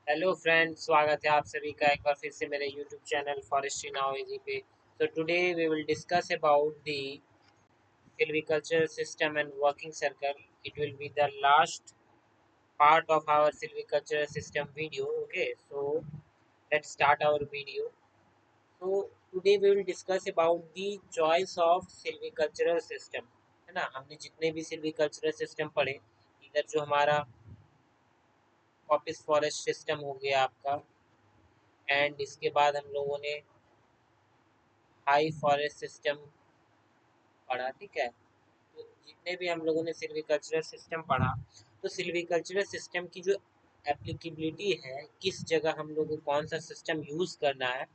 Hello friend, स्वागत है आप सभी का एक बार फिर से मेरे YouTube channel forestry now easy पे। तो today we will discuss about the silviculture system and working circle. It will be the last part of our silviculture system video. Okay, so let's start our video. So today we will discuss about the choice of silvicultural system, है ना। हमने जितने भी silvicultural system पढ़े, इधर जो हमारा कॉपिस forest system हो गया आपका, एंड इसके बाद हम लोगों ने हाई फॉरेस्ट सिस्टम पढ़ा, ठीक है। तो जितने भी हम लोगों ने सिल्वीकल्चरल सिस्टम पढ़ा, तो सिल्वीकल्चरल सिस्टम की जो एप्लीकेबिलिटी है, किस जगह हम लोग को कौन सा सिस्टम यूज़ करना है,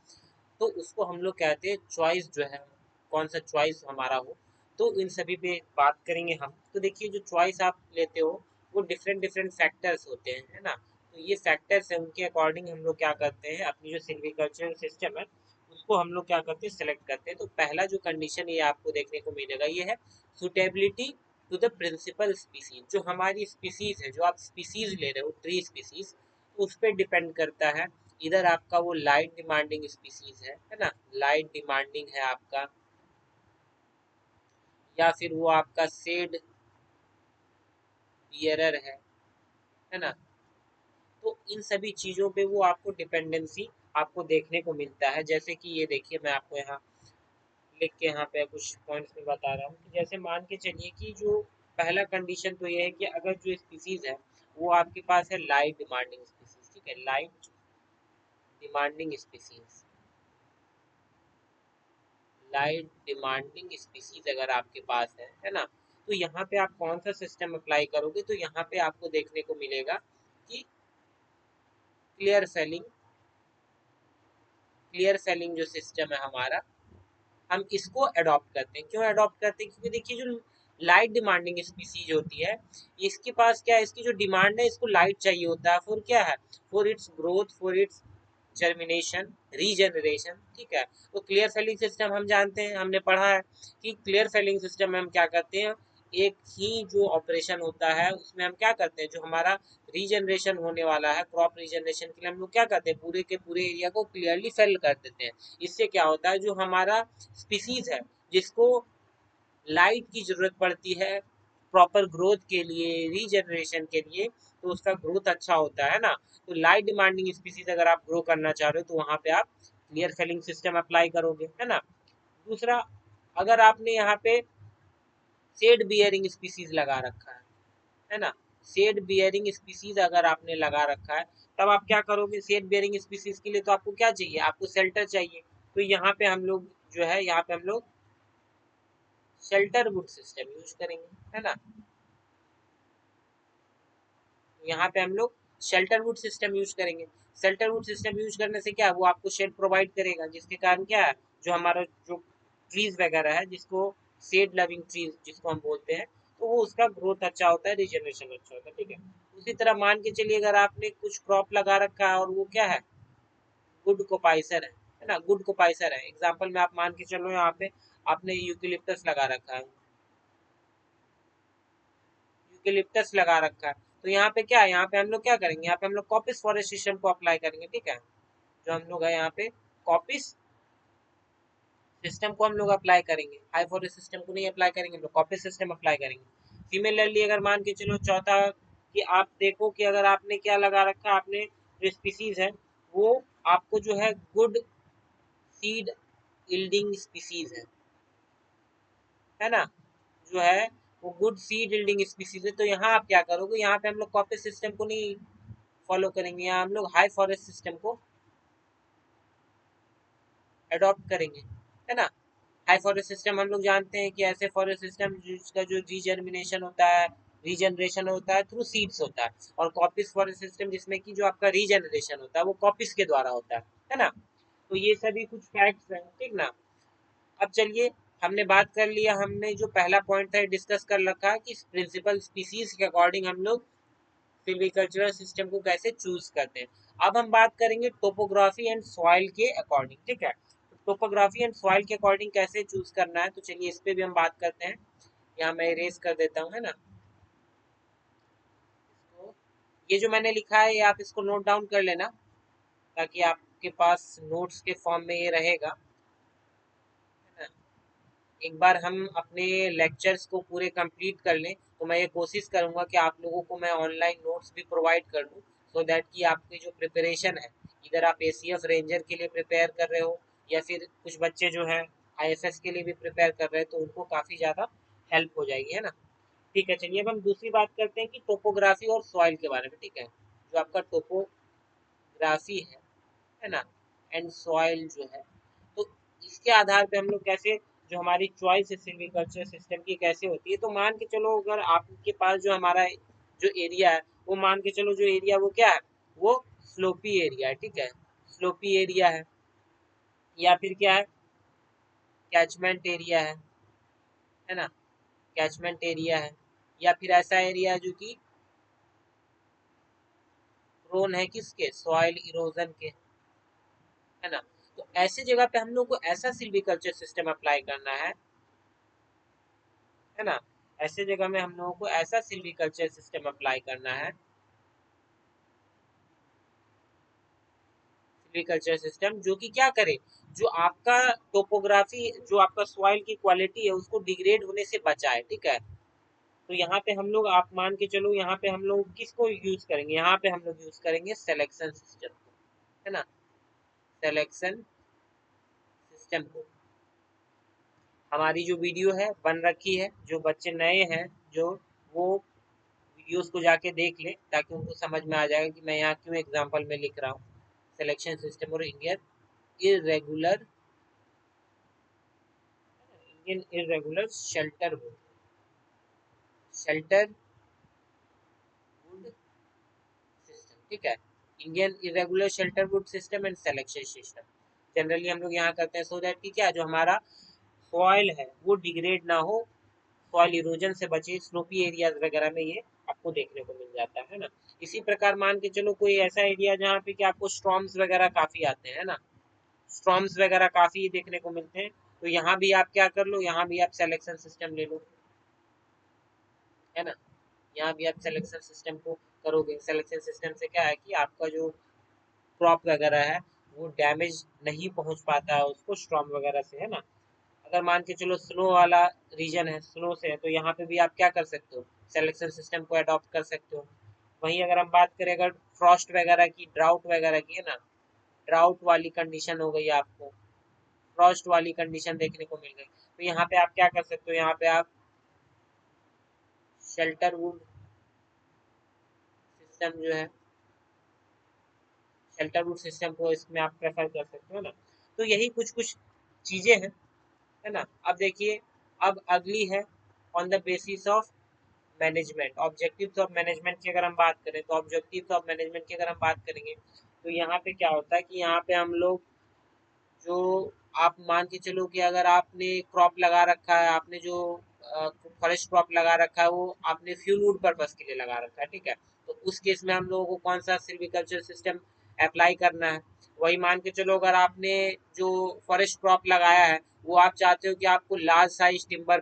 तो उसको हम लोग कहते हैं चॉइस जो है, कौन सा चॉइस हमारा हो। तो इन सभी पे बात करेंगे हम। तो देखिए, जो चॉइस आप लेते हो वो डिफरेंट डिफरेंट फैक्टर्स होते हैं, है ना। तो ये फैक्टर्स है, उनके अकॉर्डिंग हम लोग क्या करते हैं, अपनी जो सिल्वीकल्चरल सिस्टम है उसको हम लोग क्या करते हैं, सेलेक्ट करते हैं। तो पहला जो कंडीशन ये आपको देखने को मिलेगा, ये है suitability to the principal species. जो हमारी स्पीसीज है, जो आप स्पीसीज ले रहे हो, ट्री स्पीसीज, तो उस पर डिपेंड करता है। इधर आपका वो लाइट डिमांडिंग स्पीसीज है ना, लाइट डिमांडिंग है आपका, या फिर वो आपका शेड बियरर है ना। तो इन सभी चीज़ों पे वो आपको डिपेंडेंसी आपको देखने को मिलता है। जैसे कि ये देखिए, मैं आपको यहाँ लिख के यहाँ पे कुछ पॉइंट्स में बता रहा हूँ कि जैसे मान के चलिए कि जो पहला कंडीशन तो ये है कि अगर जो स्पीसीज है वो आपके पास है लाइट डिमांडिंग स्पीसीज, ठीक है। Light demanding species, light demanding species अगर आपके पास है ना, तो यहाँ पे आप कौन सा सिस्टम अप्लाई करोगे, तो यहाँ पे आपको देखने को मिलेगा कि क्लियर फेलिंग, क्लियर फेलिंग जो सिस्टम है हमारा, हम इसको अडॉप्ट करते हैं। क्यों अडॉप्ट करते हैं? क्योंकि देखिए, जो लाइट डिमांडिंग स्पीसीज होती है, इसके पास क्या है, इसकी जो डिमांड है, इसको लाइट चाहिए होता है फॉर क्या है, for its growth, for its germination, regeneration, ठीक है। तो क्लियर सेलिंग सिस्टम हम जानते हैं, हमने पढ़ा है कि क्लियर सेलिंग सिस्टम में हम क्या करते हैं, एक ही जो ऑपरेशन होता है उसमें हम क्या करते हैं, जो हमारा रीजनरेशन होने वाला है, क्रॉप रीजनरेशन के लिए हम लोग क्या करते हैं, पूरे के पूरे एरिया को क्लियरली फेल कर देते हैं। इससे क्या होता है, जो हमारा स्पीसीज है जिसको लाइट की जरूरत पड़ती है प्रॉपर ग्रोथ के लिए, रीजनरेशन के लिए, तो उसका ग्रोथ अच्छा होता है ना। तो लाइट डिमांडिंग स्पीसीज अगर आप ग्रो करना चाह रहे हो, तो वहां पे आप क्लियर फेलिंग सिस्टम अप्लाई करोगे, है ना। दूसरा, अगर आपने यहाँ पे शेड बियरिंग स्पीसीज लगा रखा है ना, शेड बियरिंग स्पीसीज अगर आपने लगा रखा है, तब आप क्या करोगे, शेड बियरिंग स्पीसीज के लिए तो आपको क्या चाहिए, आपको शेल्टर चाहिए। तो यहाँ पे हम लोग जो है, यहाँ पे हम लोग शेल्टर वुड सिस्टम यूज करेंगे, है ना। यहाँ पे हम लोग शेल्टर वुड सिस्टम यूज करेंगे। शेल्टर वुड सिस्टम यूज करने से क्या है, वो आपको शेड प्रोवाइड करेगा, जिसके कारण क्या है, जो हमारा जो ट्रीज वगैरह है, जिसको शेड लविंग ट्रीज जिसको हम बोलते हैं, तो वो उसका ग्रोथ अच्छा होता है, रिजनरेशन अच्छा होता है, ठीक है। उसी तरह मान के चलिए, अगर आपने कुछ क्रॉप लगा रखा है और वो क्या है, गुड कोपाइसर है ना, गुड कोपाइसर है। एग्जाम्पल में आप मान के चलो, यहाँ पे आपने यूकेलिप्टस लगा रखा है, यूकेलिप्टस लगा रखा है, तो यहाँ पे क्या है, यहाँ पे हम लोग क्या करेंगे, यहाँ पे हम लोग कॉपिस फॉरेस्ट सिस्टम को अप्लाई करेंगे, ठीक है। जो हम लोग है यहाँ पे कॉपिस सिस्टम को हम लोग अप्लाई करेंगे, हाई फॉरेस्ट सिस्टम को नहीं अप्लाई करेंगे, हम लोग कॉपिस सिस्टम अप्लाई करेंगे। सिमिलरली अगर मान के चलो चौथा, कि आप देखो कि अगर आपने क्या लगा रखा है, आपने जो स्पीसीज है वो आपको जो है गुड सीड यील्डिंग स्पीसीज है ना, जो है वो गुड सीड यील्डिंग स्पीसीज है। तो यहाँ आप क्या करोगे, यहाँ पे हम लोग कॉपी सिस्टम को नहीं फॉलो करेंगे, यहाँ हम लोग हाई फॉरेस्ट सिस्टम को अडॉप्ट करेंगे, है ना। हाई फॉरेस्ट सिस्टम हम लोग जानते हैं कि ऐसे फॉरेस्ट सिस्टम जिसका जो रीजर्मिनेशन होता है, रीजनरेशन होता है थ्रू सीड्स होता है, और कॉपिस फॉरेस्ट सिस्टम जिसमें कि जो आपका रीजनरेशन होता है वो कॉपिस के द्वारा होता है ना। तो ये सभी कुछ फैक्ट्स हैं, ठीक ना। अब चलिए, हमने बात कर लिया, हमने जो पहला पॉइंट था डिस्कस कर रखा है कि प्रिंसिपल स्पीसीज के अकॉर्डिंग हम लोग सिल्वीकल्चरल सिस्टम को कैसे चूज करते हैं। अब हम बात करेंगे टोपोग्राफी एंड सॉइल के अकॉर्डिंग, ठीक है। टोपोग्राफी एंड सॉइल के अकॉर्डिंग कैसे चूज करना है, तो चलिए इस पे भी हम बात करते हैं। यहाँ मैं इरेज कर देता हूँ, है ना। तो ये जो मैंने लिखा है ये आप इसको नोट डाउन कर लेना, ताकि आपके पास नोट्स के फॉर्म में ये रहेगा, है ना। एक बार हम अपने लेक्चर्स को पूरे कंप्लीट कर लें तो मैं ये कोशिश करूंगा कि आप लोगों को मैं ऑनलाइन नोट्स भी प्रोवाइड कर दूं, सो दैट कि आपकी जो प्रिपरेशन है, इधर आप एसीएफ रेंजर के लिए प्रिपेयर कर रहे हो या फिर कुछ बच्चे जो हैं आईएफएस के लिए भी प्रिपेयर कर रहे हैं, तो उनको काफ़ी ज़्यादा हेल्प हो जाएगी, है ना। ठीक है, चलिए अब हम दूसरी बात करते हैं कि टोपोग्राफी और सॉइल के बारे में। ठीक है, जो आपका टोपोग्राफी है ना, एंड सॉइल जो है, तो इसके आधार पे हम लोग कैसे, जो हमारी चॉइस है सिल्वीकल्चर सिस्टम की कैसे होती है, तो मान के चलो अगर आपके पास जो हमारा जो एरिया है, वो मान के चलो जो एरिया वो क्या है, वो स्लोपी एरिया है। ठीक है, स्लोपी एरिया है, या फिर क्या है, कैचमेंट एरिया है ना, कैचमेंट एरिया है, या फिर ऐसा एरिया है जो कि प्रोन है किसके, सॉइल इरोजन के, है ना। तो ऐसी जगह पे हम लोग को ऐसा सिल्वीकल्चर सिस्टम अप्लाई करना है ना, ऐसे जगह में हम लोगों को ऐसा सिल्वीकल्चर सिस्टम अप्लाई करना है, सिल्वीकल्चर सिस्टम जो कि क्या करे, जो आपका टोपोग्राफी, जो आपका सॉइल की क्वालिटी है उसको डिग्रेड होने से बचाए। ठीक है, तो यहाँ पे हम लोग, आप मान के चलो यहाँ पे हम लोग किसको यूज करेंगे, यहाँ पे हम लोग यूज करेंगे सिलेक्शन सिस्टम को, है ना, सिलेक्शन सिस्टम को। हमारी जो वीडियो है बन रखी है, जो बच्चे नए हैं जो, वो वीडियोस को जाके देख लें, ताकि उनको समझ में आ जाएगा कि मैं यहाँ क्यों एग्जांपल में लिख रहा हूँ सिलेक्शन सिस्टम और irregular Indian irregular shelter would system. ठीक है, Indian irregular shelter would system and selection system generally हम लोग यहाँ करते हैं, सो दैट कि क्या, जो हमारा सॉइल है वो डिग्रेड ना हो, सॉइल इरोजन से बचे, स्लोपी एरियाज वगैरह में ये आपको देखने को मिल जाता है ना। इसी प्रकार मान के चलो कोई ऐसा एरिया जहाँ पे कि आपको स्टॉर्म्स वगैरह काफी आते हैं ना, स्टॉर्म्स वगैरह काफी देखने को मिलते हैं, तो यहाँ भी आप क्या कर लो, यहाँ भी आप सिलेक्शन सिस्टम ले लो, है ना। यहाँ भी आप सिलेक्शन सिस्टम को करोगे, सिलेक्शन सिस्टम से क्या है कि आपका जो क्रॉप वगैरह है वो डैमेज नहीं पहुंच पाता है उसको स्टॉर्म वगैरह से, है ना। अगर मान के चलो स्नो वाला रीजन है, स्नो से है, तो यहाँ पे भी आप क्या कर सकते हो, सिलेक्शन सिस्टम को अडॉप्ट कर सकते हो। वहीं अगर हम बात करें अगर फ्रॉस्ट वगैरह की, ड्राउट वगैरह की, है ना, ड्राउट वाली कंडीशन हो गई आपको, फ्रॉस्ट वाली कंडीशन देखने को मिल गई, तो यहाँ पे आप क्या कर सकते हो, यहाँ पे आप शेल्टर वुड सिस्टम जो है, शेल्टर वुड सिस्टम को इसमें आप प्रेफर कर सकते हो ना। तो यही कुछ कुछ चीजें हैं, है ना। अब देखिए, अब अगली है on the basis of management, objectives of management की अगर हम बात करें, तो ऑब्जेक्टिव्स ऑफ मैनेजमेंट की अगर हम बात करेंगे, तो यहाँ पे क्या होता है कि यहाँ पे हम लोग जो, आप मान के चलो कि अगर आपने क्रॉप लगा रखा है, आपने जो फॉरेस्ट क्रॉप लगा रखा है वो आपने फ्यूल वुड पर्पस के लिए लगा रखा है। ठीक है, तो उस केस में हम लोगों को कौन सा सिल्वीकल्चर सिस्टम अप्लाई करना है, वही मान के चलो अगर आपने जो फॉरेस्ट क्रॉप लगाया है वो आप चाहते हो कि आपको लार्ज साइज टिम्बर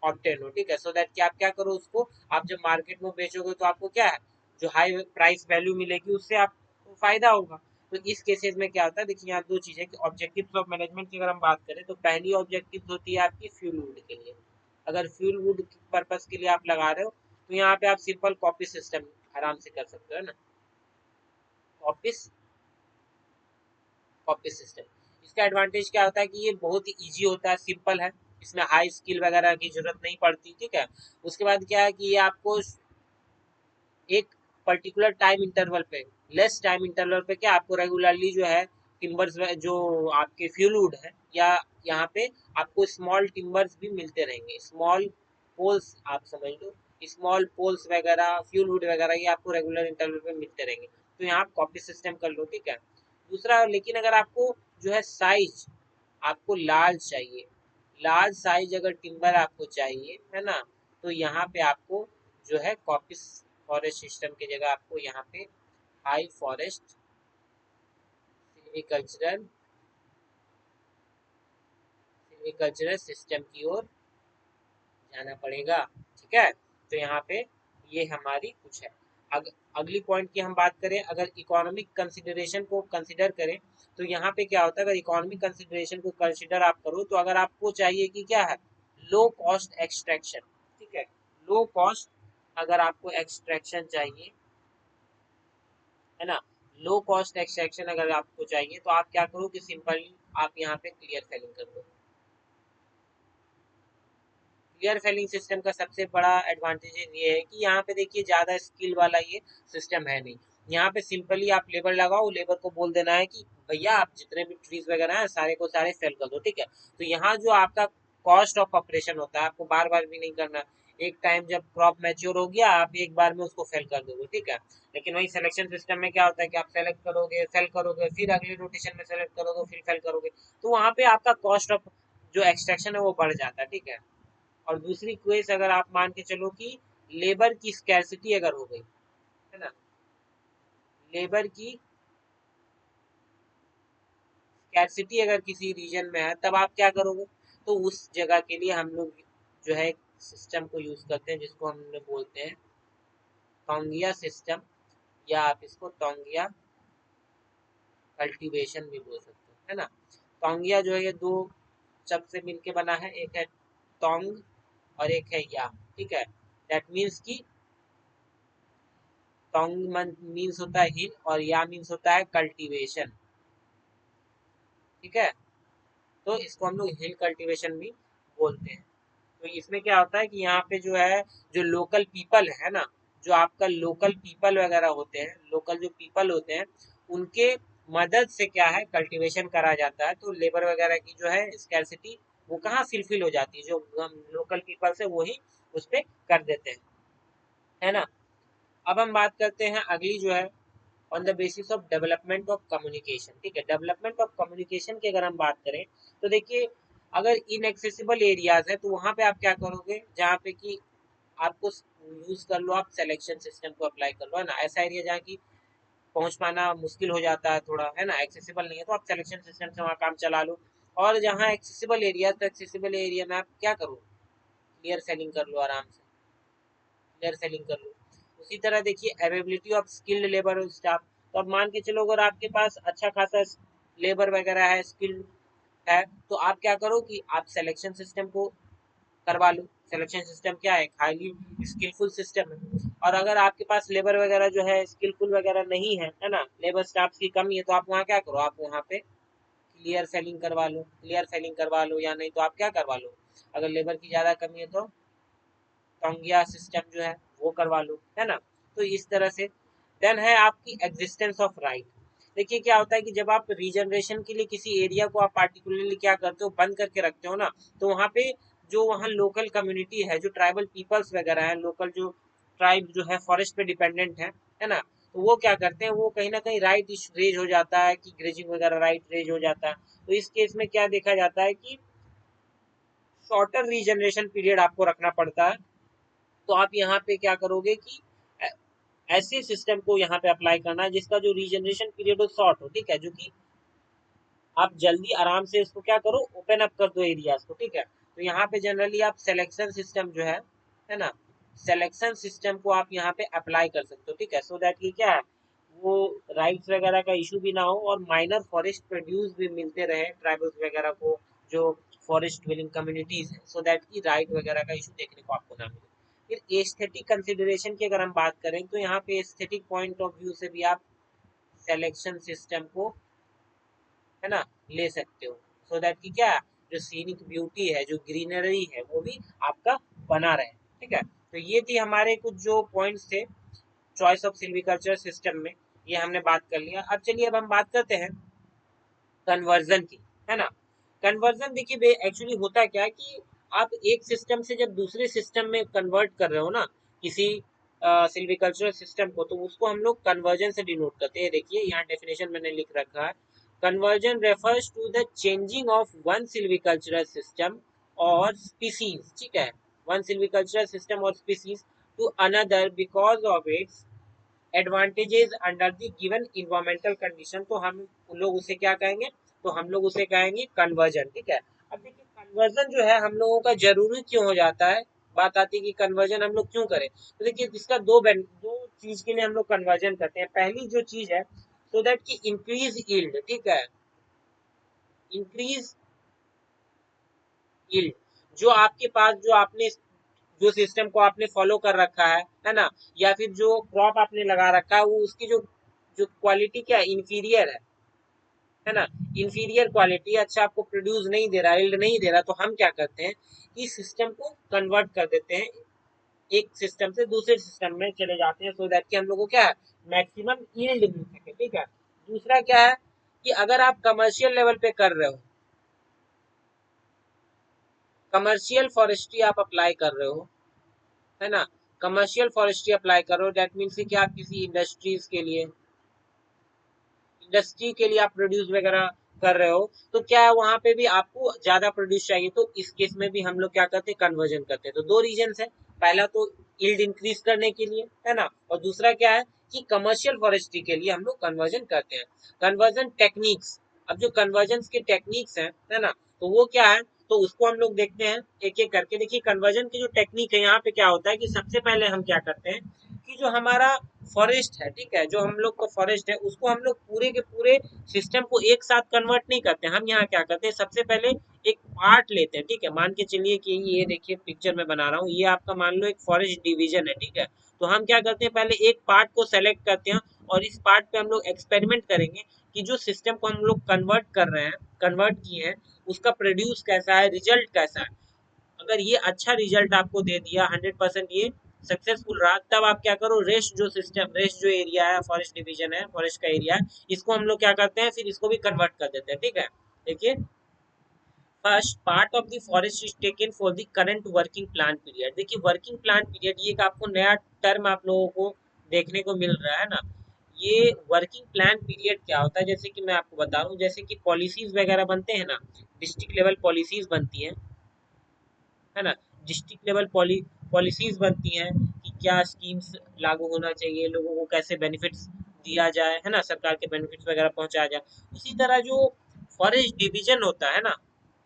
ऑब्टेन हो। ठीक है, सो दैट कि आप क्या करो, उसको आप जब मार्केट में बेचोगे तो आपको क्या है, जो हाई प्राइस वैल्यू मिलेगी उससे आपको फायदा होगा। तो इस केसेस में क्या होता है, देखिए यहाँ दो चीजें कि ऑब्जेक्टिव्स ऑफ मैनेजमेंट की अगर हम बात करें, तो पहली ऑब्जेक्टिव होती है आपकी फ्यूल वुड के लिए, अगर फ्यूल वुड पर्पस के लिए आप लगा रहे हो, तो यहाँ पे आप सिंपल कॉपी सिस्टम आराम से कर सकते हो, है ना, कॉपी कॉपी सिस्टम। इसका एडवांटेज क्या होता है कि ये बहुत ही ईजी होता है, सिंपल है, इसमें हाई स्किल वगैरह की जरूरत नहीं पड़ती। ठीक है, उसके बाद क्या है कि ये आपको एक पर्टिकुलर टाइम इंटरवल पे, लेस टाइम इंटरवल पे क्या आपको रेगुलरली जो है टिम्बर्स, जो आपके फ्यूल वुड है, या यहाँ पे आपको स्मॉल टिम्बर्स भी मिलते रहेंगे, स्मॉल पोल्स आप समझ लो, स्मॉल पोल्स वगैरह फ्यूल वुड वगैरह ये आपको रेगुलर इंटरवल पे मिलते रहेंगे, तो यहाँ आप कॉपी सिस्टम कर लो। ठीक है, दूसरा, लेकिन अगर आपको जो है साइज आपको लार्ज चाहिए, लार्ज साइज अगर टिम्बर आपको चाहिए, है ना, तो यहाँ पे आपको जो है कॉपी फॉरेस्ट सिस्टम की जगह आपको यहाँ पे high forest silvicultural silvicultural system की ओर जाना पड़ेगा। ठीक है, तो यहाँ पे ये हमारी कुछ है। अगर अगली पॉइंट की हम बात करें, अगर इकोनॉमिक कंसिडरेशन को कंसिडर करें तो यहाँ पे क्या होता है, अगर इकोनॉमिक कंसिडरेशन को कंसिडर आप करो तो अगर आपको चाहिए कि क्या है, लो कॉस्ट एक्सट्रैक्शन, ठीक है, लो कॉस्ट अगर आपको एक्सट्रैक्शन चाहिए, है ना, लो कॉस्ट एक्सट्रैक्शन अगर आपको चाहिए तो आप क्या करो कि सिंपली आप यहाँ पे क्लियर सेलिंग कर दो। क्लियर सेलिंग सिस्टम का सबसे बड़ा एडवांटेज ये है कि यहाँ पे देखिए ज़्यादा स्किल वाला ये सिस्टम है नहीं। यहाँ पे सिंपली आप लेबर लगाओ, लेबर को बोल देना है कि भैया आप जितने भी ट्रीज वगैरह हैं सारे को सारे सेल कर दो, ठीक है। तो यहाँ जो आपका कॉस्ट ऑफ ऑपरेशन होता है, आपको बार बार भी नहीं करना। एक टाइम जब क्रॉप मैच्योर हो गया आप एक बार में उसको फेल कर दोगे, ठीक है। लेकिन वही सिलेक्शन सिस्टम में क्या होता है कि आप सेलेक्ट करोगे, सेल करोगे, फिर अगले रोटेशन में सेलेक्ट करोगे, फिर फेल करोगे, तो वहाँ पे आपका कॉस्ट ऑफ जो एक्सट्रैक्शन है वो बढ़ जाता है, ठीक है। और दूसरी क्वेस अगर आप मान के चलो कि लेबर की स्कैरसिटी अगर हो गई, है ना, लेबर की स्कैरसिटी अगर किसी रीजन में है तब आप क्या करोगे, तो उस जगह के लिए हम लोग जो है सिस्टम को यूज करते हैं जिसको हम लोग बोलते हैं टोंगिया सिस्टम, या आप इसको टोंगिया कल्टीवेशन भी बोल सकते हैं, है ना। टोंगिया जो है ये दो शब्द से मिलके बना है, एक है टोंग और एक है या, ठीक है। दैट मीन्स की टोंग मीन्स होता है हिल और या मीन्स होता है कल्टीवेशन, ठीक है। तो इसको हम लोग हिल कल्टीवेशन भी बोलते हैं। तो इसमें क्या होता है कि यहाँ पे जो है जो लोकल पीपल है ना, जो आपका लोकल पीपल वगैरह होते हैं, लोकल जो पीपल होते हैं उनके मदद से क्या है कल्टीवेशन करा जाता है, तो लेबर वगैरह की जो है स्कैरसिटी वो कहाँ फिलफिल हो जाती है, जो लोकल पीपल से वही उस पर कर देते हैं, है ना। अब हम बात करते हैं अगली जो है on the basis of development of communication, ठीक है। डेवलपमेंट ऑफ कम्युनिकेशन की अगर हम बात करें तो देखिए अगर इनएक्सेसिबल एरियाज है तो वहां पे आप क्या करोगे, जहाँ पे कि आपको यूज कर लो, आप सिलेक्शन सिस्टम को अप्लाई कर लो, है ना। ऐसा एरिया जहाँ की पहुंच पाना मुश्किल हो जाता है थोड़ा, है ना, एक्सेसिबल नहीं है, तो आप सिलेक्शन सिस्टम से वहाँ काम चला लो। और जहाँ एक्सेसिबल एरिया, तो एक्सेसिबल एरिया में आप क्या करो, क्लियर सेलिंग कर लो, आराम से क्लियर सेलिंग कर लो। उसी तरह देखिए अवेलेबिलिटी ऑफ स्किल्ड लेबर और स्टाफ, तो अब मान के चलो अगर आपके पास अच्छा खासा लेबर वगैरह है, स्किल्ड है, तो आप क्या करो कि आप सिलेक्शन सिस्टम को करवा लो। सिलेक्शन सिस्टम क्या है, हाईली स्किलफुल सिस्टम है। और अगर आपके पास लेबर वगैरह जो है स्किलफुल वगैरह नहीं है ना, लेबर स्टाफ की कमी है, तो आप वहाँ क्या करो, आप वहाँ पे क्लियर सेलिंग करवा लो, क्लियर सेलिंग करवा लो, या नहीं तो आप क्या करवा लो, अगर लेबर की ज़्यादा कमी है तो टोंगिया सिस्टम जो है वो करवा लो, है ना। तो इस तरह से देन है आपकी एग्जिस्टेंस ऑफ राइट। देखिए क्या होता है कि जब आप रीजनरेशन के लिए किसी एरिया को आप पार्टिकुलरली क्या करते हो, बंद करके रखते हो ना, तो वहाँ पे जो वहाँ लोकल कम्युनिटी है, जो ट्राइबल पीपल्स वगैरह है, लोकल जो ट्राइब जो है फॉरेस्ट पे डिपेंडेंट है ना, तो वो क्या करते हैं, वो कहीं ना कहीं राइट रेज हो जाता है कि ग्रेजिंग वगैरह राइट रेज हो जाता है। तो इस केस में क्या देखा जाता है कि शॉर्टर रीजनरेशन पीरियड आपको रखना पड़ता है। तो आप यहाँ पे क्या करोगे कि ऐसे सिस्टम को यहाँ पे अप्लाई करना है जिसका जो रीजनरेशन पीरियड हो शॉर्ट हो, ठीक है, जो कि आप जल्दी आराम से इसको क्या करो, ओपन अप कर दो एरियाज को, ठीक है। तो यहाँ पे जनरली आप सिलेक्शन सिस्टम जो है ना, सिलेक्शन सिस्टम को आप यहाँ पे अप्लाई कर सकते हो, ठीक है, सो दैट ये क्या है, वो राइट्स वगैरह का इशू भी ना हो और माइनर फॉरेस्ट प्रोड्यूस भी मिलते रहे ट्राइबल्स वगैरह को, जो फॉरेस्ट ड्वेलिंग कम्युनिटीज है, सो दैट की राइट वगैरह का इशू देखने को आपको ना मिले। फिर एस्थेटिक कंसिडरेशन की अगर हम बात करें तो यहाँ पे एस्थेटिक पॉइंट ऑफ व्यू से भी आप सिलेक्शन सिस्टम को, है ना, ले सकते हो, सो दैट कि क्या, जो सीनिक ब्यूटी है, जो ग्रीनरी है, वो भी आपका बना रहे, ठीक है। तो ये थी हमारे कुछ जो पॉइंट्स थे चॉइस ऑफ सिल्वीकल्चर सिस्टम में, ये हमने बात कर लिया। अब चलिए अब हम बात करते हैं कन्वर्जन की, है ना। कन्वर्जन देखिए एक्चुअली होता क्या है कि आप एक सिस्टम से जब दूसरे सिस्टम में कन्वर्ट कर रहे हो ना किसी सिल्वीकल्चरल सिस्टम को, तो उसको हम लोग कन्वर्जन से डिनोट करते हैं। देखिए यहाँ डेफिनेशन मैंने लिख रखा है, conversion refers to the changing of one silvicultural system or species, ठीक है, one silvicultural system or species to another because of its advantages under the given environmental condition, तो हम लोग उसे क्या कहेंगे, तो हम लोग उसे कहेंगे कन्वर्जन, ठीक है। अब देखिए कन्वर्जन जो है हम लोगों का जरूरी क्यों हो जाता है, बात आती है कि कन्वर्जन हम लोग क्यों करें, तो देखिए इसका दो चीज के लिए हम लोग कन्वर्जन करते हैं। पहली जो चीज है, सो दैट की इंक्रीज यील्ड, ठीक है, इंक्रीज यील्ड, जो आपके पास जो आपने जो सिस्टम को आपने फॉलो कर रखा है ना, या फिर जो क्रॉप आपने लगा रखा है वो उसकी जो जो क्वालिटी क्या इंफीरियर है ना, इंफीरियर क्वालिटी, अच्छा आपको प्रोड्यूस नहीं दे रहा, यील्ड नहीं दे रहा, तो हम क्या करते हैं कि सिस्टम को कन्वर्ट कर देते हैं, एक सिस्टम से दूसरे सिस्टम में चले जाते हैं, सो दैट कि हम लोग को क्या है मैक्सिमम यील्ड मिल सके, ठीक है। दूसरा क्या है कि अगर आप कमर्शियल लेवल पे कर रहे हो, कमर्शियल फॉरेस्ट्री आप अप्लाई कर रहे हो, है ना, कमर्शियल फॉरेस्ट्री अप्लाई कर रहे हो, दैट मीन्स कि आप किसी इंडस्ट्री के लिए आप प्रोड्यूस वगैरह कर रहे हो, तो क्या है वहां पे भी आपको ज्यादा प्रोड्यूस चाहिए, तो इस केस में भी हम लोग क्या करते हैं कन्वर्जन करते हैं। तो दो रीजन है, पहला तो यील्ड इंक्रीज करने के लिए, है ना, और दूसरा क्या है कि कमर्शियल फॉरेस्ट्री के लिए हम लोग कन्वर्जन करते हैं। कन्वर्जन टेक्निक्स, अब जो कन्वर्जन के टेक्निक्स है ना, तो वो क्या है, तो उसको हम लोग देखते हैं एक एक करके। देखिए कन्वर्जन की जो टेक्निक है, यहाँ पे क्या होता है कि सबसे पहले हम क्या करते हैं कि जो हमारा फॉरेस्ट है, ठीक है, जो हम लोग का फॉरेस्ट है उसको हम लोग पूरे के पूरे सिस्टम को एक साथ कन्वर्ट नहीं करते। हम यहाँ क्या करते हैं, सबसे पहले एक पार्ट लेते हैं, ठीक है, मान के चलिए कि ये देखिए पिक्चर में बना रहा हूँ, ये आपका मान लो एक फॉरेस्ट डिवीजन है, ठीक है। तो हम क्या करते हैं, पहले एक पार्ट को सेलेक्ट करते हैं और इस पार्ट पे हम लोग एक्सपेरिमेंट करेंगे कि जो सिस्टम को हम लोग कन्वर्ट कर रहे हैं, कन्वर्ट किए हैं, उसका प्रोड्यूस कैसा है, रिजल्ट कैसा है। अगर ये अच्छा रिजल्ट आपको दे दिया, 100% ये सक्सेसफुल रहा, तब आप क्या करो, रेस्ट जो सिस्टम, रेस्ट जो एरिया है, फॉरेस्ट डिवीजन है, फॉरेस्ट का एरिया है, इसको हम लोग क्या करते हैं, फिर इसको भी कन्वर्ट कर देते हैं, ठीक है। देखिए, first part of the forest is taken for the current working plan period. देखिए वर्किंग प्लान पीरियड ये एक आपको नया टर्म आप लोगों को देखने को मिल रहा है ना। ये वर्किंग प्लान पीरियड क्या होता है, जैसे कि मैं आपको बता रहा हूँ, जैसे कि पॉलिसीज वगैरह बनते हैं ना, डिस्ट्रिक्ट लेवल पॉलिसीज बनती है ना, डिस्ट्रिक्ट लेवल पॉलिसीज बनती हैं कि क्या स्कीम्स लागू होना चाहिए, लोगों को कैसे बेनिफिट्स दिया जाए, है ना, सरकार के बेनिफिट्स वगैरह पहुंचाया जाए। उसी तरह जो फॉरेस्ट डिवीजन होता है ना,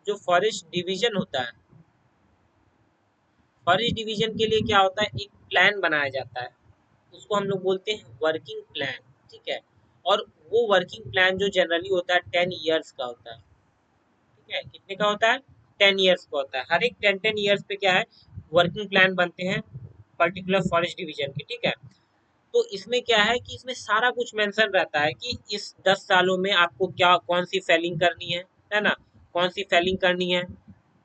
जो फॉरेस्ट डिवीजन होता है, फॉरेस्ट डिवीजन के लिए क्या होता है, एक प्लान बनाया जाता है, उसको हम लोग बोलते हैं वर्किंग प्लान, ठीक है। और वो वर्किंग प्लान जो जनरली होता है 10 ईयर्स का होता है, ठीक है, कितने का होता है, 10 ईयर्स का होता है। हर एक 10 ईयर्स पे क्या है वर्किंग प्लान बनते हैं पर्टिकुलर फॉरेस्ट डिवीजन के, ठीक है। तो इसमें क्या है कि इसमें सारा कुछ मेंशन रहता है कि इस 10 सालों में आपको क्या कौन सी फेलिंग करनी है ना, कौन सी फेलिंग करनी है,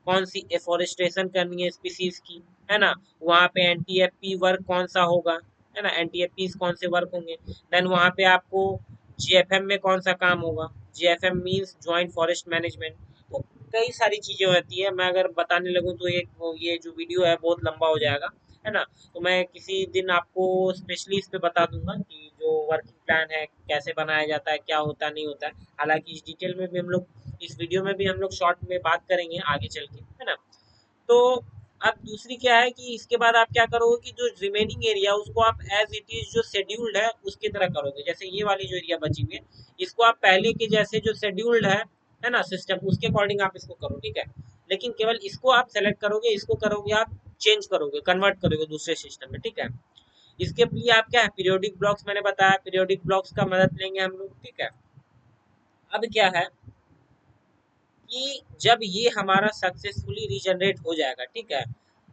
कौन सी एफोरेस्टेशन करनी है स्पीसीज की, है ना, वहाँ पे एनटीएफपी वर्क कौन सा होगा, है ना, एनटीएफपी कौन से वर्क होंगे, देन वहाँ पे आपको जीएफएम में कौन सा काम होगा, जीएफएम मींस ज्वाइंट फॉरेस्ट मैनेजमेंट। तो कई सारी चीजें होती है, मैं अगर बताने लगूँ तो ये जो वीडियो है बहुत लंबा हो जाएगा, है ना। तो मैं किसी दिन आपको स्पेशली इस पे बता दूंगा कि जो वर्किंग प्लान है कैसे बनाया जाता है, क्या होता नहीं होता है। हालांकि इस डिटेल में भी हम लोग इस वीडियो में भी हम लोग शॉर्ट में बात करेंगे आगे चल के, है ना। तो अब दूसरी क्या है कि इसके बाद आप क्या करोगे कि जो रिमेनिंग एरिया उसको आप एज इट इज जो शेड्यूल्ड है उसकी तरह करोगे। जैसे ये वाली जो एरिया बची हुई है, इसको आप पहले के जैसे जो शेड्यूल्ड है ना सिस्टम, उसके अकॉर्डिंग आप इसको करो, ठीक है। लेकिन केवल इसको आप सेलेक्ट करोगे, इसको करोगे आप चेंज करोगे, कन्वर्ट करोगे दूसरे सिस्टम में, ठीक है। इसके लिए आप क्या है, पीरियोडिक ब्लॉक्स मैंने बताया, पीरियोडिक ब्लॉक्स का मदद लेंगे हम लोग, ठीक है। अब क्या है कि जब ये हमारा सक्सेसफुली रीजनरेट हो जाएगा, ठीक है,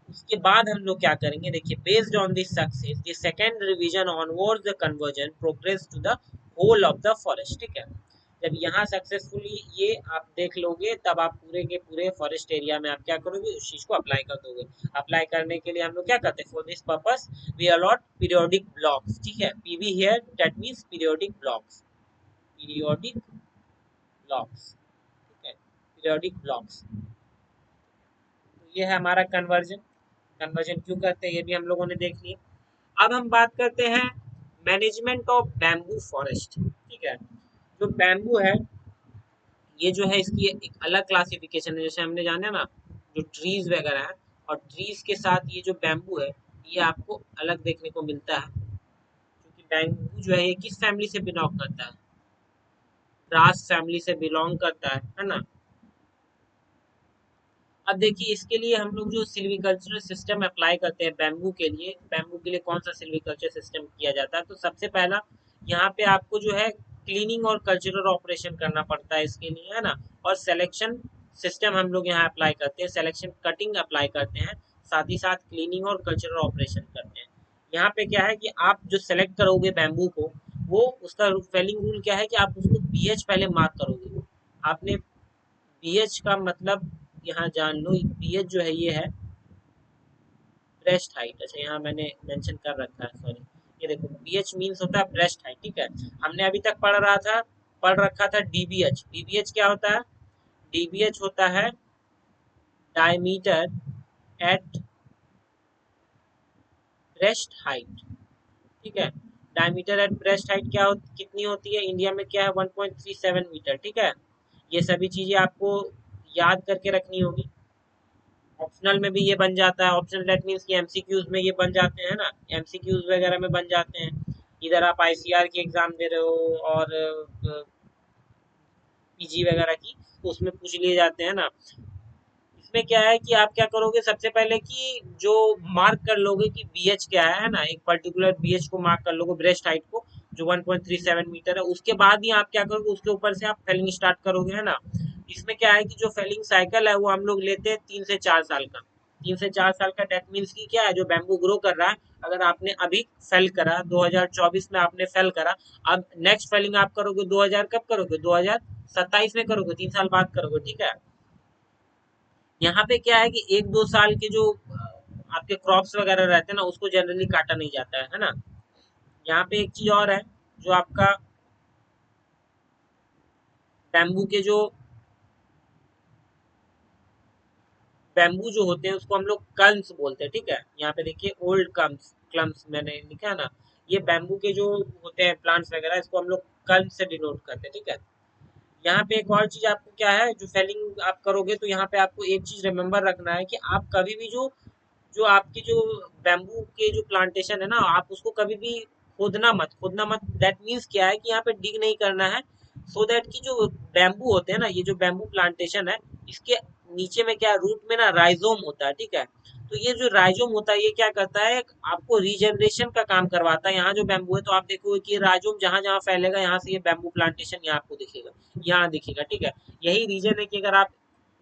उसके बाद हम लोग क्या करेंगे, देखिए based on this success the second revision onward the conversion progress to the whole of the forest, ठीक है। जब यहाँ सक्सेसफुली ये आप देख लोगे, तब आप पूरे के पूरे फॉरेस्ट एरिया में आप क्या करोगे, उस चीज को अप्लाई कर दोगे। अप्लाई करने के लिए हम लोग क्या करते हैं, for this purpose we allot periodic blocks, ठीक है, PV here that means periodic blocks, periodic blocks, ठीक है, पीरियोडिक ब्लॉक्स। तो ये है हमारा कन्वर्जन। कन्वर्जन क्यों करते हैं ये भी हम लोगों ने देख लिया। अब हम बात करते हैं मैनेजमेंट ऑफ बैम्बू फॉरेस्ट, ठीक है। जो बैम्बू है ये जो है इसकी एक अलग क्लासिफिकेशन है, जैसे हमने जाना ना जो ट्रीज वगैरह है, और ट्रीज के साथ ये जो बैम्बू है ये आपको अलग देखने को मिलता है, क्योंकि बैम्बू जो है ये किस फैमिली से बिलोंग करता है, ग्रास फैमिली से बिलोंग करता है ना। अब देखिए इसके लिए हम लोग जो सिल्वीकल्चरल सिस्टम अप्लाई करते हैं बैम्बू के लिए कौन सा सिल्वीकल्चर सिस्टम किया जाता है, तो सबसे पहला यहाँ पे आपको जो है क्लीनिंग और कल्चरल ऑपरेशन करना पड़ता है इसके लिए, है ना। और सिलेक्शन सिस्टम हम लोग यहाँ अप्लाई करते हैं, सिलेक्शन कटिंग अप्लाई करते हैं, साथ ही साथ क्लीनिंग और कल्चरल ऑपरेशन करते हैं। यहाँ पे क्या है कि आप जो सेलेक्ट करोगे बैम्बू को, वो उसका फेलिंग रूल क्या है कि आप उसको पीएच पहले मार्क करोगे। आपने पीएच का मतलब यहाँ जान लो, पीएच जो है ये है ब्रेस्ट हाइट। अच्छा यहाँ मैंने मेंशन कर रखा है, सॉरी। ये देखो पीएच मींस होता है ब्रेस्ट हाइट, ठीक है। हमने अभी तक पढ़ रखा था डीबीएच। डीबीएच क्या होता है? डीबीएच होता है डायमीटर एट ब्रेस्ट हाइट, ठीक है। डायमीटर एट ब्रेस्ट हाइट कितनी होती है इंडिया में, क्या है 1.37 मीटर, ठीक है। ये सभी चीजें आपको याद करके रखनी होगी। ऑप्शनल में भी ये बन जाता है, ऑप्शनल दैट मीन्स कि एमसीक्यूज में ये बन जाते हैं ना, एमसीक्यूज वगैरह में बन जाते हैं। इधर आप आईसीआर की एग्जाम दे रहे हो और पीजी वगैरह की, तो उसमें पूछ लिए जाते हैं ना। इसमें क्या है कि आप क्या करोगे सबसे पहले कि जो मार्क कर लोगे कि बीएच क्या है ना, एक पर्टिकुलर बीएच को मार्क कर लोगे ब्रेस्ट हाइट को, जो 1.37 मीटर है। उसके बाद ही आप क्या करोगे, उसके ऊपर से आप फेलिंग स्टार्ट करोगे, है ना। इसमें क्या है कि जो फेलिंग साइकिल है वो हम लोग लेते हैं 3 से 4 साल का। 3 से 4 साल का डेट मीन्स की क्या है, जो बैम्बू ग्रो कर रहा है, अगर आपने अभी फेल करा 2024 में आपने फेल करा, अब नेक्स्ट फेलिंग आप करोगे 2000 कब करोगे, 2027 में करोगे, 3 साल बाद करोगे, ठीक है। यहाँ पे क्या है कि 1-2 साल के जो आपके क्रॉप्स वगैरह रहते हैं ना, उसको जनरली काटा नहीं जाता है ना। यहाँ पे एक चीज और है, जो आपका बैम्बू के जो बैम्बू जो होते हैं उसको हम लोग कल्म्स बोलते हैं, ठीक है। यहाँ पे देखिए ओल्ड कल्म्स, क्लम्स मैंने लिखा है ना। ये बैम्बू के जो होते हैं प्लांट्स वगैरह, इसको हम लोग कल्म से डिनोट करते हैं, ठीक है। यहाँ पे एक और चीज आपको क्या है, जो फेलिंग आप करोगे तो यहाँ पे आपको एक चीज रिमेम्बर रखना है कि आप कभी भी जो जो आपकी जो बैम्बू के जो प्लांटेशन है ना, आप उसको कभी भी खोदना मत। दैट मीन्स क्या है कि यहाँ पे डिग नहीं करना है, सो दैट की जो बैम्बू होते हैं ना, ये जो बैम्बू प्लांटेशन है, इसके नीचे में क्या रूट में ना राइजोम होता है, ठीक है। तो ये जो राइजोम होता है ये क्या करता है, आपको रीजनरेशन का काम करवाता है। यहाँ जो बैम्बू है तो आप देखोगे कि राइजोम जहां जहां फैलेगा, यहाँ से ये बैम्बू प्लांटेशन यहाँ आपको दिखेगा, यहाँ दिखेगा, ठीक है। यही रीजन है कि अगर आप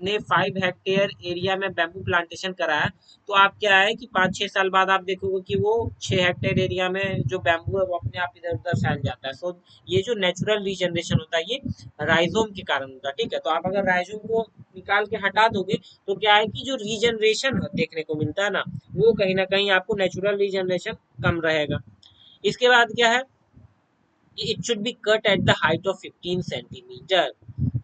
ने 5 हेक्टेयर एरिया में बैम्बू प्लांटेशन कराया, तो आप क्या है कि 5-6 साल बाद आप देखोगे कि वो 6 हेक्टेयर एरिया में जो बैम्बू है वो अपने आप इधर उधर फैल जाता है। सो ये जो नेचुरल रीजनरेशन होता है ये राइजोम के कारण होता है, ठीक है। तो आप अगर राइजोम को निकाल के हटा दोगे तो क्या है कि जो रीजनरेशन देखने को मिलता है ना, वो कहीं ना कहीं आपको नेचुरल रीजनरेशन कम रहेगा। इसके बाद क्या है, it should be cut at the height of 15 centimetre.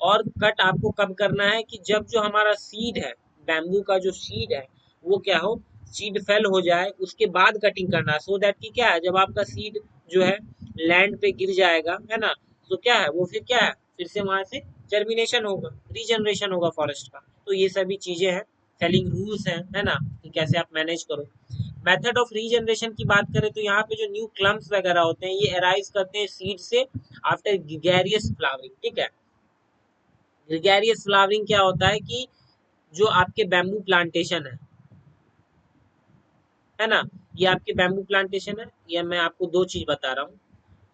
और कट आपको कब करना है कि जब जो हमारा सीड है, बैम्बू का जो सीड है वो क्या हो, सीड फेल हो जाए, उसके बाद कटिंग करना है। सो दैट कि क्या है, जब आपका सीड जो है लैंड पे गिर जाएगा, है ना, तो क्या है वो फिर क्या है, फिर से वहां से जर्मिनेशन होगा, रीजनरेशन होगा फॉरेस्ट का। तो ये सभी चीजें हैं, फेलिंग रूल्स हैं, है ना, कि कैसे आप मैनेज करो। मेथड ऑफ रीजनरेशन की बात करें तो यहाँ पे जो न्यू क्लम्स वगैरह होते हैं ये अराइज करते हैं सीड से आफ्टर ग्रेगेरियस फ्लावरिंग, ठीक है। ग्रेगेरियस फ्लावरिंग क्या होता है कि जो आपके बैम्बू प्लांटेशन है ना, ये आपके बैम्बू प्लांटेशन है, ये मैं आपको दो चीज बता रहा हूँ।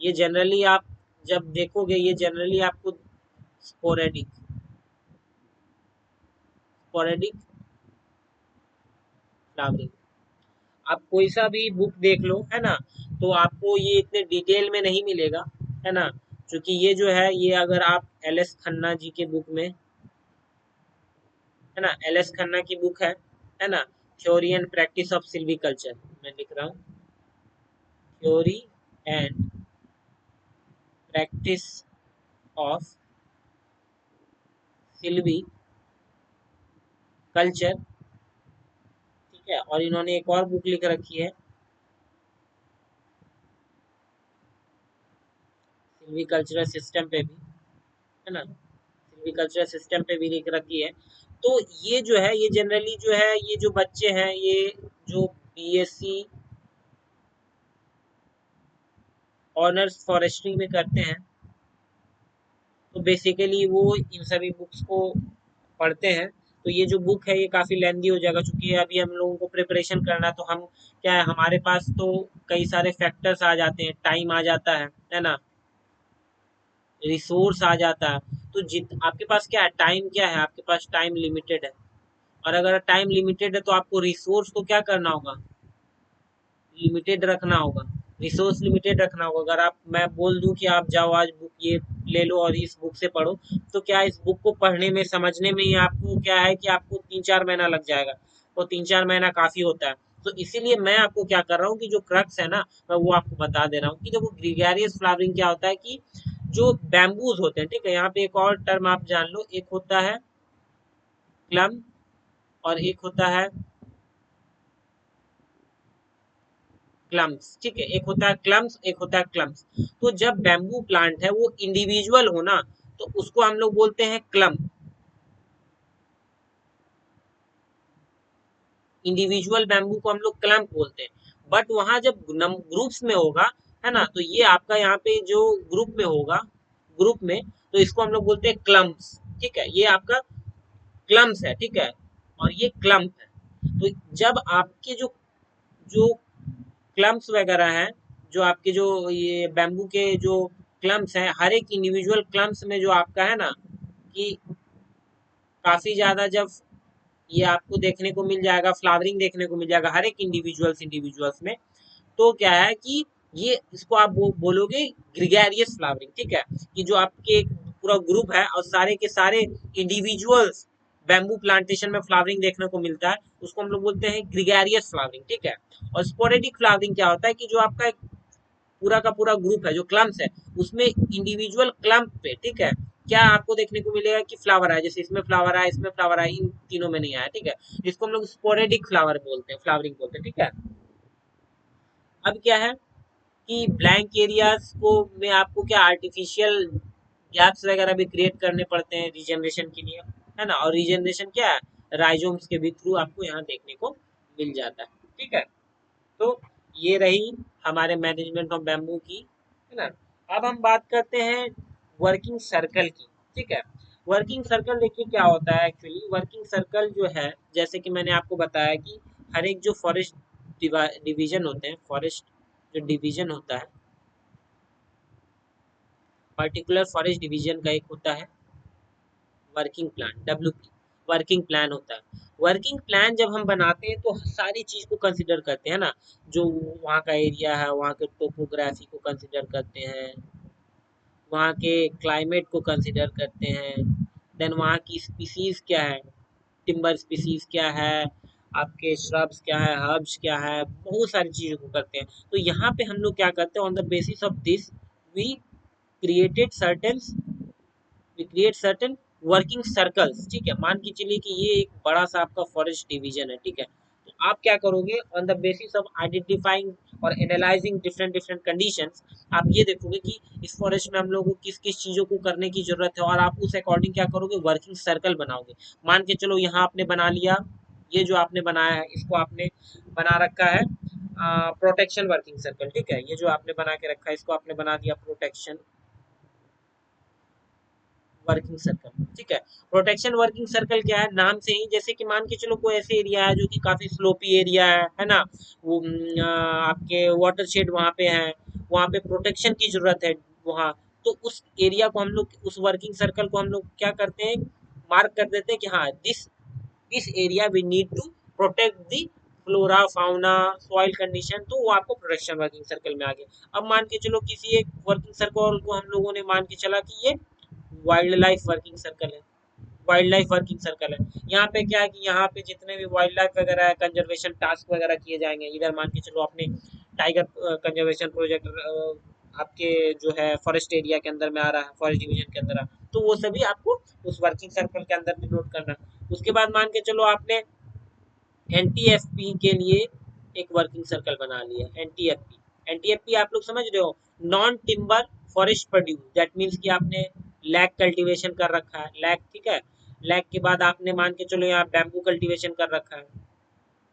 ये जनरली आप जब देखोगे, ये जनरली आपको स्पोरेडिक स्पोरेडिक फ्लावरिंग, आप कोई सा भी बुक देख लो, है ना, तो आपको ये इतने डिटेल में नहीं मिलेगा, है ना। क्योंकि ये जो है, ये अगर आप एल एस खन्ना जी के बुक में, है ना, एल एस खन्ना की बुक है ना, theory and practice of silviculture, मैं लिख रहा हूँ, theory and practice of Silvi culture, ठीक है। और इन्होंने एक और बुक लिख रखी है सिल्वी कल्चरल सिस्टम पे भी, है ना, सिल्वी कल्चरल सिस्टम पे भी लिख रखी है। तो ये जो है, ये जनरली जो है, ये जो बच्चे हैं, ये जो बीएससी ऑनर्स फॉरेस्ट्री में करते हैं, तो बेसिकली वो इन सभी बुक्स को पढ़ते हैं। तो ये जो बुक है ये काफ़ी लेंदी हो जाएगा, क्योंकि अभी हम लोगों को प्रिपरेशन करना है, तो हम क्या है, हमारे पास तो कई सारे फैक्टर्स आ जाते हैं, टाइम आ जाता है ना, रिसोर्स आ जाता है। तो जित आपके पास क्या है, टाइम क्या है, आपके पास टाइम लिमिटेड है, और अगर टाइम लिमिटेड है तो आपको रिसोर्स को क्या करना होगा, लिमिटेड रखना होगा, रिसोर्स लिमिटेड रखना होगा। अगर आप मैं बोल दूं कि आप जाओ आज बुक ये ले लो और इस बुक से पढ़ो, तो क्या इस बुक को पढ़ने में समझने में ही आपको क्या है कि आपको 3-4 महीना लग जाएगा, और 3-4 महीना काफ़ी होता है। तो इसीलिए मैं आपको क्या कर रहा हूँ कि जो क्रक्स है ना, मैं वो आपको बता दे रहा हूँ कि देखो ग्रीगेरियस फ्लावरिंग क्या होता है कि जो बैम्बूज होते हैं, ठीक है, यहाँ पे एक और टर्म आप जान लो, एक होता है क्लम और एक होता है क्लम्स, ठीक है, एक होता है क्लम्स, एक होता है क्लम्स। तो जब बैम्बू प्लांट है वो इंडिविजुअल हो ना, तो उसको हम लोग बोलते हैं क्लम, इंडिविजुअल बैम्बू को हम लोग क्लम्प बोलते हैं। बट वहां जब ग्रुप्स में होगा, है ना, तो ये आपका यहाँ पे जो ग्रुप में होगा, ग्रुप में, तो इसको हम लोग बोलते हैं क्लम्प्स, ठीक है, ये आपका क्लम्स है, ठीक है, और ये क्लम्प है। तो जब आपके जो जो क्लम्प्स वगैरह हैं, जो आपके जो ये बैम्बू के जो क्लम्प्स हैं, हर एक इंडिविजुअल क्लम्प्स में जो आपका है ना कि काफी ज्यादा जब ये आपको देखने को मिल जाएगा, फ्लावरिंग देखने को मिल जाएगा हर एक इंडिविजुअल्स में, तो क्या है कि ये इसको आप बोलोगे ग्रिगेरियस फ्लावरिंग, ठीक है, कि जो आपके एक पूरा ग्रुप है और सारे के सारे इंडिविजुअल्स बैम्बू प्लांटेशन में फ्लावरिंग देखने को मिलता है, उसको हम लोग बोलते हैं ग्रिगेरियस फ्लावरिंग, ठीक है। और स्पोरेडिक फ्लावरिंग क्या होता है कि जो आपका एक पूरा का पूरा ग्रुप है जो क्लम्स है, उसमें इंडिविजुअल क्लम्प पे, ठीक है, क्या आपको देखने को मिलेगा कि फ्लावर आया, जैसे इसमें फ्लावर आया, इसमें फ्लावर आया, इन तीनों में नहीं आया, ठीक है। इसको हम लोग स्पोरेडिक फ्लावर बोलते हैं, फ्लावरिंग बोलते हैं, ठीक है। अब क्या है कि ब्लैंक एरियाज को में आपको क्या आर्टिफिशियल गैप्स वगैरह भी क्रिएट करने पड़ते हैं रीजनरेशन के लिए, है ना, और रीजनरेशन क्या है, राइजोम्स के भी थ्रू आपको यहाँ देखने को मिल जाता है, ठीक है। तो ये रही हमारे मैनेजमेंट ऑफ बैम्बू की, है ना। अब हम बात करते हैं वर्किंग सर्कल की, ठीक है। वर्किंग सर्कल देखिए क्या होता है, एक्चुअली वर्किंग सर्कल जो है, जैसे कि मैंने आपको बताया कि हर एक जो फॉरेस्ट डिवीजन होते हैं, फॉरेस्ट जो डिवीजन होता है, पर्टिकुलर फॉरेस्ट डिवीजन का एक होता है working plan, WP, working plan होता है। वर्किंग प्लान जब हम बनाते हैं तो सारी चीज को कंसिडर करते हैं ना, जो वहाँ का एरिया है, वहाँ के टोपोग्राफी को कंसिडर करते हैं, वहाँ के क्लाइमेट को कंसिडर करते हैं, देन वहाँ की स्पीसीज क्या है, टिम्बर स्पीसीज क्या है, आपके श्रब्स क्या है, हर्ब्स क्या है, बहुत सारी चीज़ों को करते हैं। तो यहाँ पे हम लोग क्या करते हैं, on the basis of this we created certain we create certain working circles, ठीक है। मान के चलिए कि ये एक बड़ा सा आपका फॉरेस्ट डिवीजन है, ठीक है। तो आप क्या करोगे, on the basis of identifying और एनालाइजिंग डिफरेंट डिफरेंट कंडीशंस, आप ये देखोगे कि इस फॉरेस्ट में हम लोगों को किस किस चीज़ों को करने की जरूरत है, और आप उस अकॉर्डिंग क्या करोगे, वर्किंग सर्कल बनाओगे। मान के चलो यहाँ आपने बना लिया, ये जो आपने बनाया है इसको आपने बना रखा है प्रोटेक्शन वर्किंग सर्कल, ठीक है, ये जो आपने बना के रखा है इसको आपने बना दिया प्रोटेक्शन वर्किंग सर्कल, ठीक है। प्रोटेक्शन वर्किंग सर्कल क्या है, नाम से ही, जैसे कि मान के चलो कोई ऐसे एरिया है जो कि काफी स्लोपी एरिया है ना, वो आपके वाटर शेड वहाँ पे है, वहाँ पे प्रोटेक्शन की जरूरत है वहाँ, तो उस एरिया को हम लोग, उस वर्किंग सर्कल को हम लोग क्या करते हैं, मार्क कर देते हैं कि हाँ this area we need to protect the flora fauna soil condition, तो वो आपको प्रोटेक्शन वर्किंग सर्कल में आ गया। अब मान के चलो किसी एक वर्किंग सर्कल को हम लोगों ने मान के चला कि ये वाइल्ड लाइफ वर्किंग सर्कल है, वाइल्ड लाइफ वर्किंग सर्कल है। यहाँ पे क्या है कि यहाँ पे जितने भी वाइल्ड लाइफ वगैरह है, कंजर्वेशन टास्क वगैरह किए जाएंगे। इधर मान के चलो आपने टाइगर कंजर्वेशन प्रोजेक्ट आपके जो है फॉरेस्ट एरिया के अंदर में आ रहा है, फॉरेस्ट डिवीजन के अंदर आ रहा है, तो वो सभी आपको उस वर्किंग सर्कल के अंदर नोट करना। उसके बाद मान के चलो आपने NTFP के लिए एक वर्किंग सर्कल बना लिया, एनटीएफपी आप लोग समझ रहे हो, non timber forest produce, that means कि आपने लैक कल्टीवेशन कर रखा है, लैक, ठीक है, लैक के बाद आपने मान के चलो यहाँ बैम्बू कल्टीवेशन कर रखा है,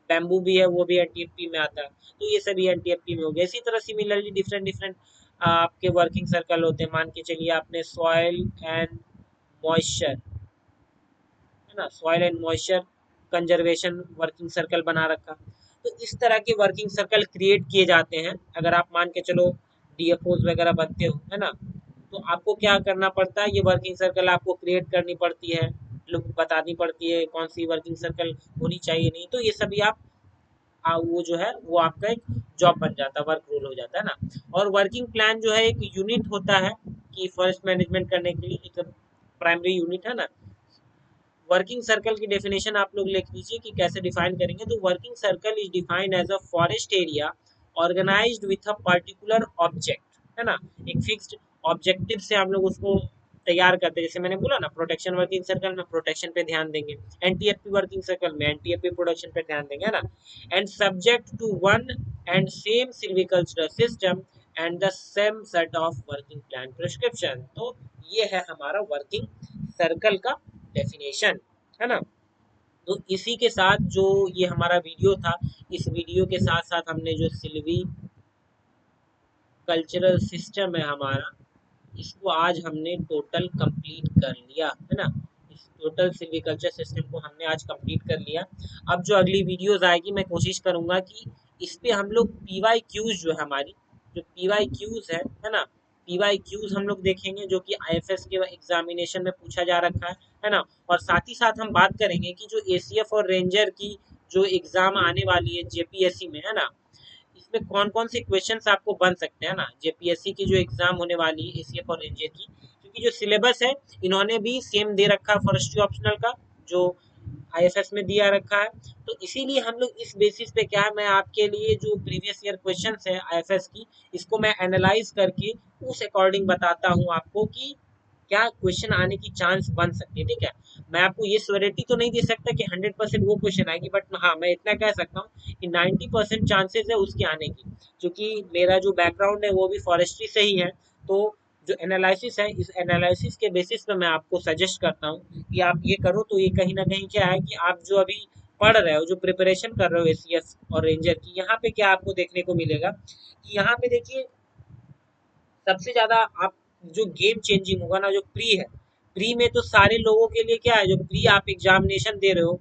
बैम्बू भी है वो भी एनटीएफपी में आता है, तो ये सभी एनटीएफपी में हो गया। इसी तरह सिमिलरली डिफरेंट डिफरेंट आपके वर्किंग सर्कल होते हैं, मान के चलिए आपने सॉइल एंड मॉइस्चर, ना, soil and moisture conservation working circle बना रखा। तो इस तरह के वर्किंग सर्कल क्रिएट किए जाते हैं। अगर आप मान के चलो डीएफओज वगैरह बनते हो, है ना, तो आपको क्या करना पड़ता है, ये वर्किंग सर्कल आपको क्रिएट करनी पड़ती है, लोग बतानी पड़ती है कौन सी वर्किंग सर्कल होनी चाहिए नहीं, तो ये सभी आप वो जो है वो आपका एक जॉब बन जाता है, वर्क रोल हो जाता है ना। और वर्किंग प्लान जो है एक यूनिट होता है कि फॉरेस्ट मैनेजमेंट करने के लिए एक प्राइमरी यूनिट है ना। वर्किंग सर्कल की डेफिनेशन आप लोग लिख लीजिए कि कैसे डिफाइन करेंगे। तो working circle is defined as a forest area organised with a particular object, है ना। एक फिक्स्ड ऑब्जेक्टिव से हम लोग उसको तैयार करते हैं। जैसे मैंने बोला ना, प्रोटेक्शन वर्किंग सर्कल में प्रोटेक्शन पे ध्यान देंगे, एनटीएफपी वर्किंग सर्कल में एनटीएफपी प्रोडक्शन पे ध्यान देंगे, है ना। And subject to one and same silvicultural system and the same set of working plan prescription. तो ये है हमारा वर्किंग सर्कल का डेफिनेशन, है ना। तो इसी के साथ जो ये हमारा वीडियो था, इस वीडियो के साथ साथ हमने जो सिल्वी कल्चरल सिस्टम है हमारा, इसको आज हमने टोटल कंप्लीट कर लिया, है ना। इस टोटल सिल्वीकल्चर सिस्टम को हमने आज कंप्लीट कर लिया। अब जो अगली वीडियोस आएगी, मैं कोशिश करूंगा कि इस पे हम लोग पीवाई क्यूज जो है हमारी, जो पीवाई क्यूज है ना, पीवाई क्यूज हम लोग देखेंगे जो कि आईएफएस के एग्जामिनेशन में पूछा जा रखा है ना। और साथ ही साथ हम बात करेंगे कि जो एसीएफ और रेंजर की जो एग्जाम आने वाली है जेपीएससी में, है ना, इसमें कौन कौन से क्वेश्चंस आपको बन सकते हैं ना, जेपीएससी की जो एग्जाम होने वाली है एसीएफ और रेंजर की। क्योंकि जो सिलेबस है इन्होंने भी सेम दे रखा है फॉरेस्ट्री ऑप्शनल का, जो आईएफएस में दिया रखा है। तो इसीलिए हम लोग इस बेसिस पे क्या है, मैं आपके लिए जो प्रीवियस ईयर क्वेश्चंस है आईएफएस की, इसको मैं एनालाइज करके उस अकॉर्डिंग बताता हूँ आपको कि क्या क्वेश्चन आने की चांस बन सकती है, ठीक है। मैं आपको ये श्योरिटी तो नहीं दे सकता कि 100% वो क्वेश्चन आएगी, बट हाँ मैं इतना कह सकता हूँ कि 90% चांसेस है उसके आने की। क्योंकि मेरा जो बैकग्राउंड है वो भी फॉरेस्ट्री से ही है, तो जो एनालिसिस है, इस एनालिसिस के बेसिस पे मैं आपको सजेस्ट करता हूँ कि आप ये करो। तो ये कहीं ना कहीं क्या है कि आप जो अभी पढ़ रहे हो, जो प्रिपरेशन कर रहे हो एसीएस और रेंजर की, यहाँ पे क्या आपको देखने को मिलेगा कि यहाँ पे देखिए सबसे ज्यादा आप जो गेम चेंजिंग होगा ना, जो प्री है, प्री में तो सारे लोगों के लिए क्या है, जो प्री आप एग्जामिनेशन दे रहे हो,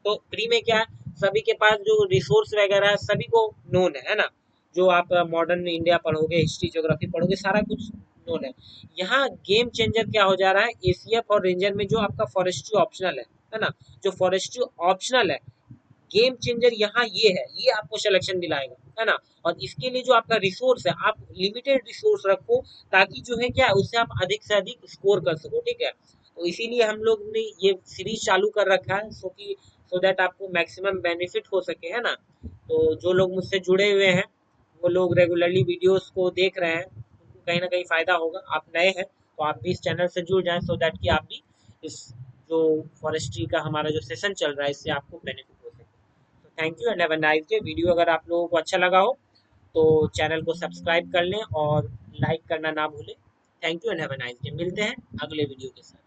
तो प्री में क्या है, सभी के पास जो रिसोर्स वगैरह है सभी को नोन है ना। जो आप मॉडर्न इंडिया पढ़ोगे, हिस्ट्री ज्योग्राफी पढ़ोगे, सारा कुछ नोन है। यहाँ गेम चेंजर क्या हो जा रहा है, एसीएफ और रेंजर में जो आपका फॉरेस्ट्री ऑप्शनल है ना, जो फॉरेस्ट्री ऑप्शनल है, गेम चेंजर यहाँ ये है, ये आपको सिलेक्शन दिलाएगा, है ना। और इसके लिए जो आपका रिसोर्स है, आप लिमिटेड रिसोर्स रखो, ताकि जो है क्या, उससे आप अधिक से अधिक स्कोर कर सको, ठीक है। तो इसीलिए हम लोग ने ये सीरीज चालू कर रखा है, सो दैट आपको मैक्सिमम बेनिफिट हो सके, है ना। तो जो लोग मुझसे जुड़े हुए हैं, वो लोग रेगुलरली वीडियोस को देख रहे हैं, उनको कहीं ना कहीं फायदा होगा। आप नए हैं तो आप भी इस चैनल से जुड़ जाएं, सो दैट कि आप भी इस जो फॉरेस्ट्री का हमारा जो सेशन चल रहा है, इससे आपको बेनिफिट हो सके। Thank you and have a nice day. Video अगर आप लोगों को अच्छा लगा हो तो चैनल को सब्सक्राइब कर लें और लाइक करना ना भूलें। Thank you and have a nice day. मिलते हैं अगले वीडियो के साथ।